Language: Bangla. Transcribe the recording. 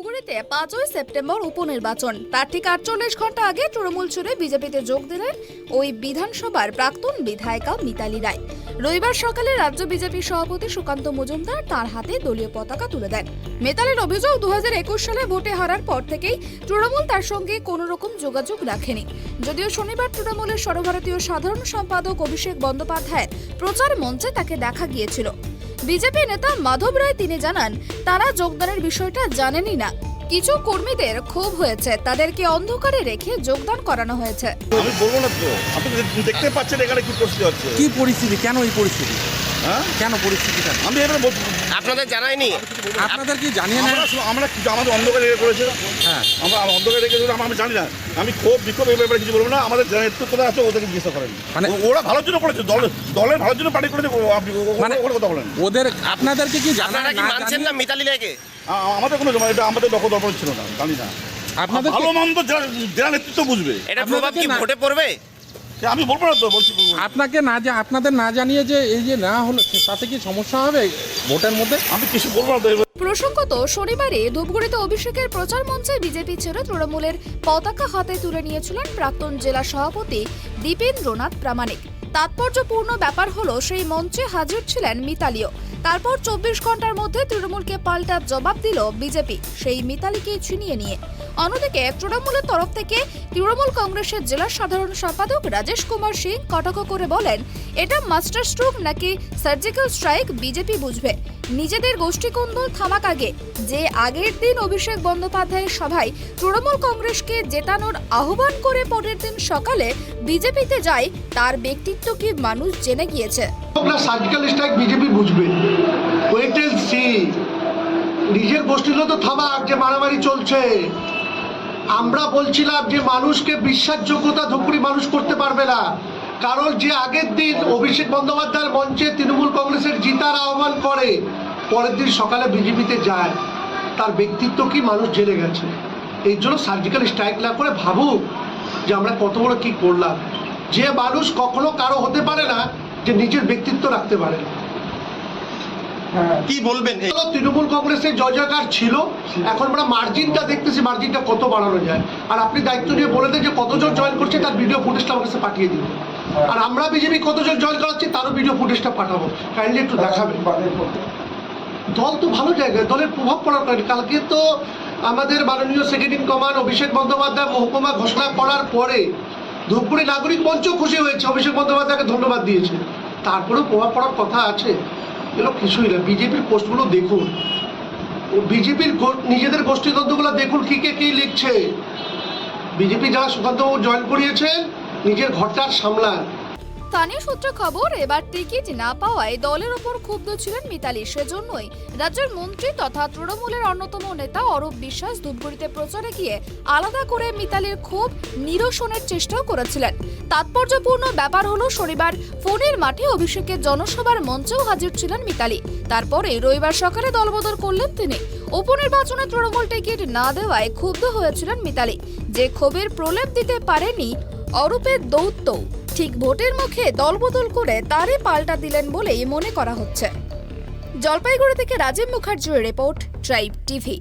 ধূপগুড়িতে 5ই সেপ্টেম্বর উপনির্বাচন। তার ঠিক 48 ঘন্টা আগে তৃণমূল ছেড়ে বিজেপিতে যোগ দিলেন ওই বিধানসভার প্রাক্তন বিধায়িকা মিতালি রায়। রবিবার সকালে রাজ্য বিজেপি সভাপতি সুকান্ত মজুমদার তার হাতে দলীয় পতাকা তুলে দেন। মিতালির অভিযোগ, 2021 সালে ভোটে হারার পর থেকেই তৃণমূল তার সঙ্গে কোনো রকম যোগাযোগ রাখেনি। যদিও শনিবার তৃণমূলের সর্বভারতীয় সাধারণ সম্পাদক অভিষেক বন্দ্যোপাধ্যায়ের প্রচার মঞ্চে তাকে দেখা গিয়েছিল। বিজেপি নেতা মাধব রায় তিনি জানান, তারা যোগদানের বিষয়টা জানেনই না। কিছু কর্মীদের ক্ষোভ হয়েছে, তাদেরকে অন্ধকারে রেখে যোগদান করানো হয়েছে। আমি বলবো না তো, আপনি দেখতে পাচ্ছেন এখানে কি পরিস্থিতি হচ্ছে। কি পরিস্থিতি, কেন এই পরিস্থিতি, কেন পরিস্থিতিটা আমি এবারে আপনাদের জানাইনি, আপনাদের কি জানিয়ে না? আমরা আমাদের অন্ধকারে রেখে করেছে। হ্যাঁ, আমরা অন্ধকারে রেখে আমি জানি না। আমি ক্ষোভ বিক্ষোভ এই ব্যাপারে কিছু বলবো না। আমাদের যারা নেতৃত্বরা আছে ওদেরকে জিজ্ঞাসা করেন, মানে ওরা ভালোর জন্য করেছে, দলের ভালোর জন্য পার্টি করেছে। আপনি কথা বলেন ওদের, আপনাদেরকে কি আপনারা কি মানছেন না মিতালি রায়কে? আমাদের কোনো এটা আমাদের দখল ছিল না, জানি না। আপনাদের ভালো মন্দ যারা নেতৃত্ব বুঝবে, এটা প্রভাব কি ভোটে পড়বে? আমি বলবো না তো, বলছি আপনাকে না, যে আপনাদের না জানিয়ে যে এই যে না হলো, তাতে কি সমস্যা হবে ভোটের মধ্যে? আমি কিছু বলবো না তো। প্রসঙ্গত, শনিবারে ধূপগুড়িতে অভিষেকের প্রচার মঞ্চে বিজেপি ছেড়ে তৃণমূলের পতাকা হাতে তুলে নিয়েছিলেন প্রাক্তন জেলা সভাপতি দীপেন্দ্রনাথ প্রামাণিক। তাৎপর্যপূর্ণ ব্যাপার হলো, সেই মঞ্চে হাজির ছিলেন মিতালিও। তারপর 24 ঘন্টার মধ্যে তৃণমূলকে পাল্টা জবাব দিল বিজেপি, সেই মিতালিকে ছিনিয়ে নিয়ে। অন্যদিকে তৃণমূলের তরফ থেকে তৃণমূল কংগ্রেসের জেলা সাধারণ সম্পাদক রাজেশ কুমার সিং কটাক্ষ করে বলেন, এটা মাস্টার স্ট্রোক নাকি সার্জিক্যাল স্ট্রাইক বিজেপি বুঝবে। নিজেদের গোষ্ঠীকন্দল থামাক আগে। যে আগের দিন অভিষেক বন্দ্যোপাধ্যায়ের সভায় তৃণমূল কংগ্রেসকে জেতানোর আহ্বান করে পরের দিন সকালে বিজেপিতে যায়, তার ব্যক্তিত্ব কি মানুষ জেনে গিয়েছে। সার্জিক্যাল স্ট্রাইক বিজেপি বুঝবে। Wait and see. নিজের গোষ্ঠীগুলো তো থামাক, যে মারামারি চলছে। আমরা বলছিলাম যে মানুষকে বিশ্বাসযোগ্যতা ধূপগুড়ি মানুষ করতে পারবে না, কারণ যে আগের দিন অভিষেক বন্দ্যোপাধ্যায়ের মঞ্চে তৃণমূল কংগ্রেসের জিতার আহ্বান করে পরের দিন সকালে বিজেপিতে যায়, তার ব্যক্তিত্ব কি মানুষ জেনে গেছে। এই জন্য সার্জিক্যাল স্ট্রাইক না করে ভাবুক যে আমরা কত বড় কি করলাম। যে মানুষ কখনো কারো হতে পারে না যে নিজের ব্যক্তিত্ব রাখতে পারে। কি বলবেন? তৃণমূল কংগ্রেসের জয় জয়কার ছিল, এখন আমরা মার্জিনটা দেখতেছি, মার্জিনটা কত বাড়ানো যায়। আর আপনি দায়িত্ব নিয়ে বলে দেন যে কতজন জয়েন করছে, তার ভিডিও ফুটেজটা আমার কাছে পাঠিয়ে দিন। আর আমরা বিজেপি কতজন জয়েন করাচ্ছি তারও ভিডিও ফুটেজটা পাঠাবো, কাইন্ডলি একটু দেখাবেন। দল তো ভালো জায়গায়, দলের প্রভাব পড়ার কারণে কালকে তো আমাদের মাননীয় second in command Abhishek Bandyopadhyay মহকুমা ঘোষণা করার পরে ধূপগুড়ি নাগরিক মঞ্চ খুশি হয়েছে, অভিষেক বন্দ্যোপাধ্যায়কে ধন্যবাদ দিয়েছে। তারপরেও প্রভাব পড়ার কথা আছে, এগুলো কিছুই না। বিজেপির পোস্টগুলো দেখুন, বিজেপির নিজেদের গোষ্ঠীদ্বন্দ্বগুলো দেখুন, কি কে কি লিখছে। বিজেপি যারা সুকান্তবাবু জয়েন করিয়েছেন, নিজের ঘরটার সামলান। স্থানীয় সূত্রে খবর, এবার টিকিট না পাওয়ায় দলের ওপর ক্ষুব্ধ ছিলেন মিতালি। সেজন্যই রাজ্যের মন্ত্রী তথা তৃণমূলের অন্যতম নেতা অরূপ বিশ্বাস ধূপগুড়িতে প্রচারে গিয়ে আলাদা করে মিতালির ক্ষোভ নিরসনের চেষ্টাও করেছিলেন। তাৎপর্যপূর্ণ ব্যাপার হলো, শনিবার ফোনের মাঠে অভিষেকের জনসভার মঞ্চেও হাজির ছিলেন মিতালি। তারপরে রবিবার সকালে দলবদল করলেন তিনি। উপনির্বাচনে তৃণমূল টিকিট না দেওয়ায় ক্ষুব্ধ হয়েছিলেন মিতালি। যে ক্ষোভের প্রলেপ দিতে পারেনি অরূপের দৌত্য, ঠিক ভোটের মুখে দলবদল করে তারই পাল্টা দিলেন বলেই মনে করা হচ্ছে। জলপাইগুড়ি থেকে রাজীব মুখার্জির রিপোর্ট, ট্রাইব টিভি।